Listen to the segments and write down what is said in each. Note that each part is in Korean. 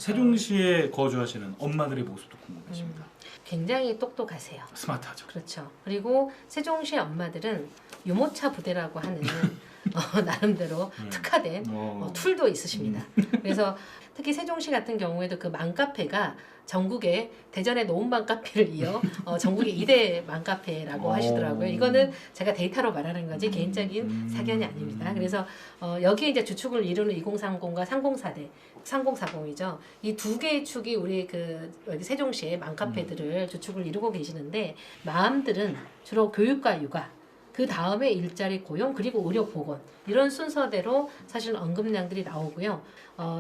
세종시에 거주하시는 엄마들의 모습도 궁금해집니다. 굉장히 똑똑하세요. 스마트하죠. 그렇죠. 그리고 세종시 엄마들은 유모차 부대라고 하는 나름대로 특화된 툴도 있으십니다. 그래서 특히 세종시 같은 경우에도 그 맘카페가 전국에 대전의 노은방 카페를 이어 전국의 2대 맘카페라고 하시더라고요. 이거는 제가 데이터로 말하는 거지 개인적인 사견이 아닙니다. 그래서 여기에 이제 주축을 이루는 2030과 3040이죠. 이 두 개의 축이 우리 여기 세종시의 맘카페들을 주축을 이루고 계시는데 마음들은 주로 교육과 육아 그 다음에 일자리 고용 그리고 의료 보건 이런 순서대로 사실 언급량들이 나오고요.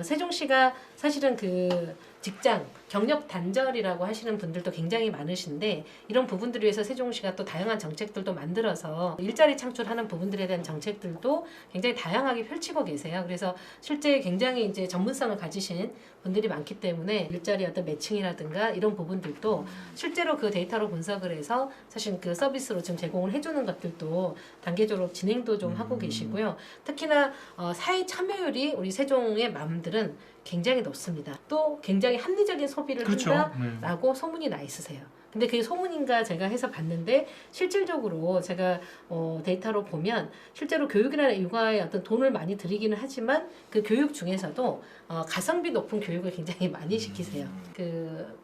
세종시가 사실은 그 직장 경력 단절이라고 하시는 분들도 굉장히 많으신데 이런 부분들을 위해서 세종시가 또 다양한 정책들도 만들어서 일자리 창출하는 부분들에 대한 정책들도 굉장히 다양하게 펼치고 계세요. 그래서 실제 굉장히 이제 전문성을 가지신 분들이 많기 때문에 일자리 어떤 매칭이라든가 이런 부분들도 실제로 그 데이터로 분석을 해서 사실 그 서비스로 지금 제공을 해주는 것들도 단계적으로 진행도 좀 하고 계시고요. 특히나 사회 참여율이 우리 세종의 맘들은 굉장히 높습니다. 또 굉장히 합리적인 소비를 그렇죠. 한다라고 소문이 나 있으세요. 근데 그게 소문인가 제가 해서 봤는데 실질적으로 제가 데이터로 보면 실제로 교육이나 육아에 어떤 돈을 많이 들이기는 하지만 그 교육 중에서도 가성비 높은 교육을 굉장히 많이 시키세요.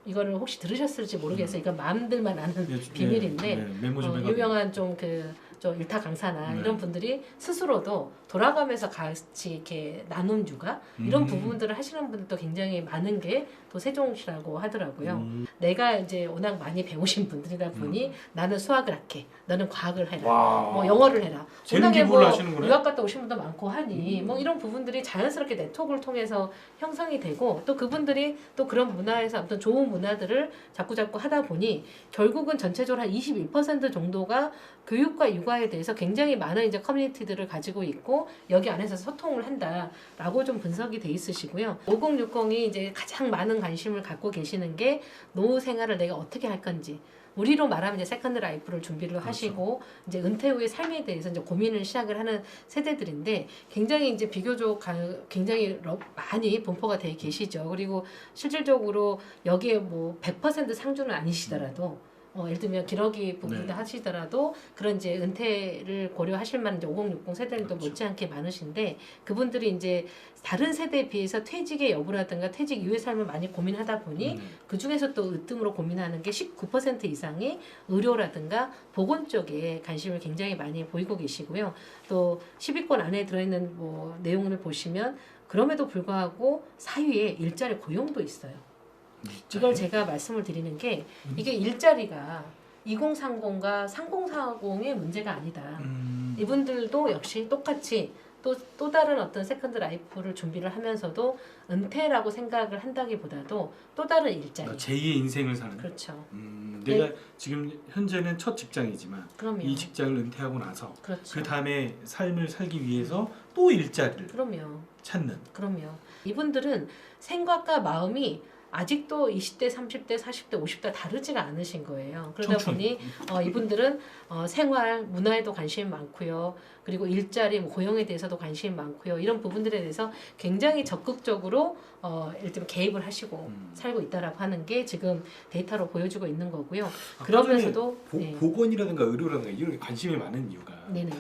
이거를 혹시 들으셨을지 모르겠어요. 이건 마음들만 아는 비밀인데 메모 좀 해가지고. 유명한 좀 일타 강사나 이런 분들이 스스로도 돌아가면서 같이 이렇게 나눔 육아 이런 부분들을 하시는 분들도 굉장히 많은 게 또 세종시라고 하더라고요. 내가 이제 워낙 많이 배우신 분들이다 보니 나는 수학을 할게, 너는 과학을 해라, 뭐 영어를 해라. 워낙에 뭐 유학 갔다 오신 분도 많고 하니 뭐 이런 부분들이 자연스럽게 네트워크를 통해서 형성이 되고 또 그분들이 또 그런 문화에서 어떤 좋은 문화들을 자꾸자꾸 하다 보니 결국은 전체적으로 한 21% 정도가 교육과 육아에 대해서 굉장히 많은 이제 커뮤니티들을 가지고 있고 여기 안에서 소통을 한다라고 좀 분석이 돼 있으시고요. 5060이 이제 가장 많은 관심을 갖고 계시는 게 노후 생활을 내가 어떻게 할 건지. 우리로 말하면 이제 세컨드 라이프를 준비를 하시고 이제 은퇴 후의 삶에 대해서 이제 고민을 시작을 하는 세대들인데 굉장히 이제 비교적 굉장히 많이 분포가 돼 계시죠. 그리고 실질적으로 여기에 뭐 100% 상주는 아니시더라도 예를 들면 기러기 부분도 하시더라도 그런 이제 은퇴를 고려하실 만한 이제 5060 세대들도 못지않게 많으신데 그분들이 이제 다른 세대에 비해서 퇴직의 여부라든가 퇴직 이후의 삶을 많이 고민하다 보니 그 중에서 또 으뜸으로 고민하는 게 19% 이상이 의료라든가 보건 쪽에 관심을 굉장히 많이 보이고 계시고요. 또 10위권 안에 들어있는 뭐 내용을 보시면 그럼에도 불구하고 4위에 일자리 고용도 있어요. 이걸 제가 말씀을 드리는 게 이게 일자리가 2030과 3040의 문제가 아니다. 이분들도 역시 똑같이 또 다른 어떤 세컨드 라이프를 준비를 하면서도 은퇴라고 생각을 한다기보다도 또 다른 일자리. 제2의 인생을 사는. 그렇죠. 내가 지금 현재는 첫 직장이지만 그럼요. 이 직장을 은퇴하고 나서 그렇죠. 그 다음에 삶을 살기 위해서 또 일자리를 찾는. 그럼요. 이분들은 생각과 마음이 아직도 20대, 30대, 40대, 50대 다르지가 않으신 거예요. 그러다 보니 이분들은 생활, 문화에도 관심이 많고요. 그리고 일자리, 뭐 고용에 대해서도 관심이 많고요. 이런 부분들에 대해서 굉장히 적극적으로 예를 들면 개입을 하시고 살고 있다라고 하는 게 지금 데이터로 보여주고 있는 거고요. 그러면서도 보건이라든가 의료라든가 이런 게 관심이 많은 이유가 네네.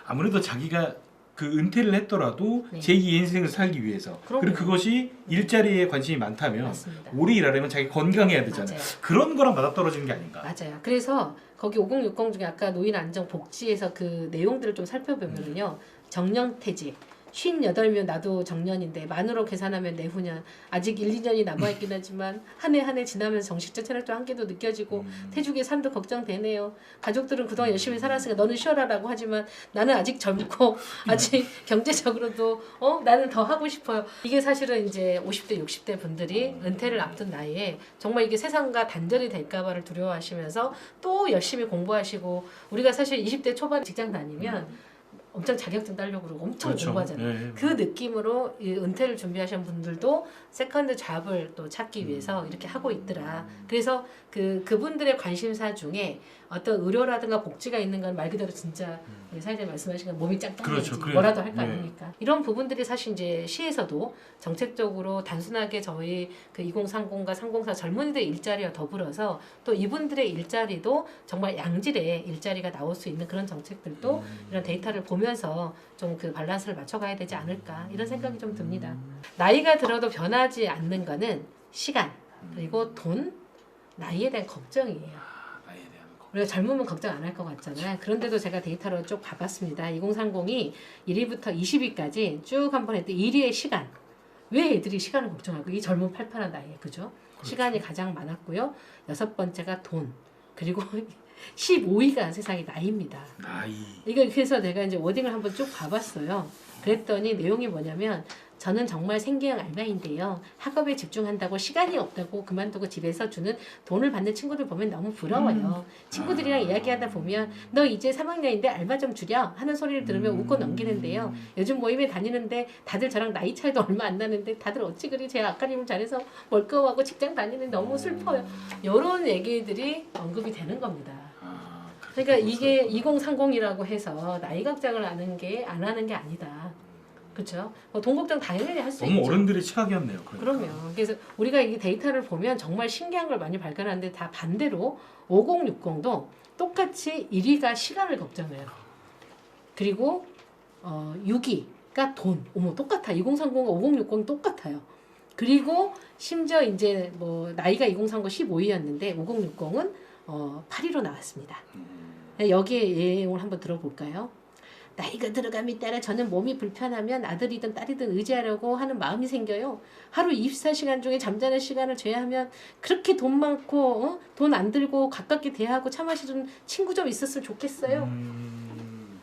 아무래도 자기가 그 은퇴를 했더라도 제2의 인생을 살기 위해서 그리고 그것이 일자리에 관심이 많다면 맞습니다. 오래 일하려면 자기 건강해야 되잖아요. 그런 거랑 맞아떨어지는 게 아닌가. 맞아요. 그래서 거기 5060 중에 아까 노인안정복지에서 그 내용들을 좀 살펴보면요. 정년퇴직 58면 나도 정년인데 만으로 계산하면 내후년 아직 1, 2년이 남아있긴 하지만 한 해 한 해 지나면서 정신적 체력적 한계도 느껴지고 퇴직의 삶도 걱정되네요. 가족들은 그동안 열심히 살았으니까 너는 쉬어라라고 하지만 나는 아직 젊고 아직 경제적으로도 나는 더 하고 싶어요. 이게 사실은 이제 50대 60대 분들이 은퇴를 앞둔 나이에 정말 이게 세상과 단절이 될까봐를 두려워하시면서 또 열심히 공부하시고 우리가 사실 20대 초반 직장 다니면 엄청 자격증 따려고 그러고 엄청 그렇죠. 공부하잖아요. 네. 그 느낌으로 이 은퇴를 준비하시는 분들도 세컨드 잡을 또 찾기 위해서 이렇게 하고 있더라. 그래서 그분들의 관심사 중에 어떤 의료라든가 복지가 있는 건 말 그대로 진짜 우리 사회자님 말씀하신 건 몸이 짱짱해야지 그렇죠. 뭐라도 할 거 네. 아닙니까? 이런 부분들이 사실 이제 시에서도 정책적으로 단순하게 저희 그 2030과 304 젊은이들 일자리와 더불어서 또 이분들의 일자리도 정말 양질의 일자리가 나올 수 있는 그런 정책들도 이런 데이터를 보면서 좀 그 밸런스를 맞춰가야 되지 않을까 이런 생각이 좀 듭니다. 나이가 들어도 변하지 않는 거는 시간 그리고 돈, 나이에 대한 걱정이에요. 우리가 젊으면 걱정 안 할 것 같잖아요. 그런데도 제가 데이터로 쭉 봐봤습니다. 2030이 1위부터 20위까지 쭉 한번 했더니 1위의 시간. 왜 애들이 시간을 걱정하고 이 젊은 팔팔한 나이에 그죠? 시간이 가장 많았고요. 6번째가 돈. 그리고 15위가 세상에 나이입니다. 나이. 이거 그래서 내가 이제 워딩을 한번 쭉 봐봤어요. 그랬더니 내용이 뭐냐면 저는 정말 생계형 알바인데요. 학업에 집중한다고 시간이 없다고 그만두고 집에서 주는 돈을 받는 친구들 보면 너무 부러워요. 친구들이랑 이야기하다 보면 너 이제 3학년인데 알바 좀 줄여 하는 소리를 들으면 웃고 넘기는데요. 요즘 모임에 다니는데 다들 저랑 나이 차이도 얼마 안 나는데 다들 어찌 그리 제 앞가림을 잘해서 멀끔하고 직장 다니는데 너무 슬퍼요. 이런 얘기들이 언급이 되는 겁니다. 그러니까 이게 2030이라고 해서 나이 걱정을 안 하는 게 아니다. 그렇죠? 돈 걱정 당연히 할 수 있죠. 너무 어른들의 시각이었네요. 그럼요. 그래서 우리가 이 데이터를 보면 정말 신기한 걸 많이 발견하는데 다 반대로 5060도 똑같이 1위가 시간을 걱정해요. 그리고 6위가 돈. 어머 똑같아. 2030과 5060 똑같아요. 그리고 심지어 이제 뭐 나이가 2030 15위였는데 5060은 8위로 나왔습니다. 여기에 내용을 한번 들어볼까요? 나이가 들어감에 따라 저는 몸이 불편하면 아들이든 딸이든 의지하려고 하는 마음이 생겨요. 하루 24시간 중에 잠자는 시간을 제외하면 그렇게 돈 많고 돈 안 들고 가깝게 대하고 차 마시는 친구 좀 있었으면 좋겠어요.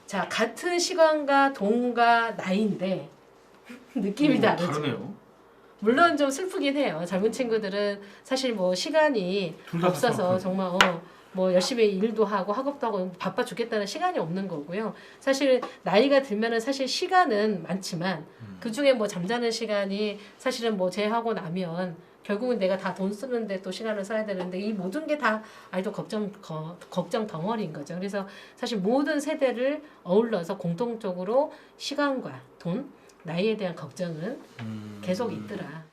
자, 같은 시간과 돈과 나이인데 느낌이 다르죠. 다르네요. 물론 좀 슬프긴 해요. 젊은 친구들은 사실 뭐 시간이 없어서 정말 뭐 열심히 일도 하고 학업도 하고 바빠 죽겠다는 시간이 없는 거고요. 사실 나이가 들면은 사실 시간은 많지만 그 중에 뭐 잠자는 시간이 사실은 뭐 제하고 나면 결국은 내가 다 돈 쓰는데 또 시간을 써야 되는데 이 모든 게 다 아이도 걱정 덩어리인 거죠. 그래서 사실 모든 세대를 어울러서 공통적으로 시간과 돈, 나이에 대한 걱정은 계속 있더라.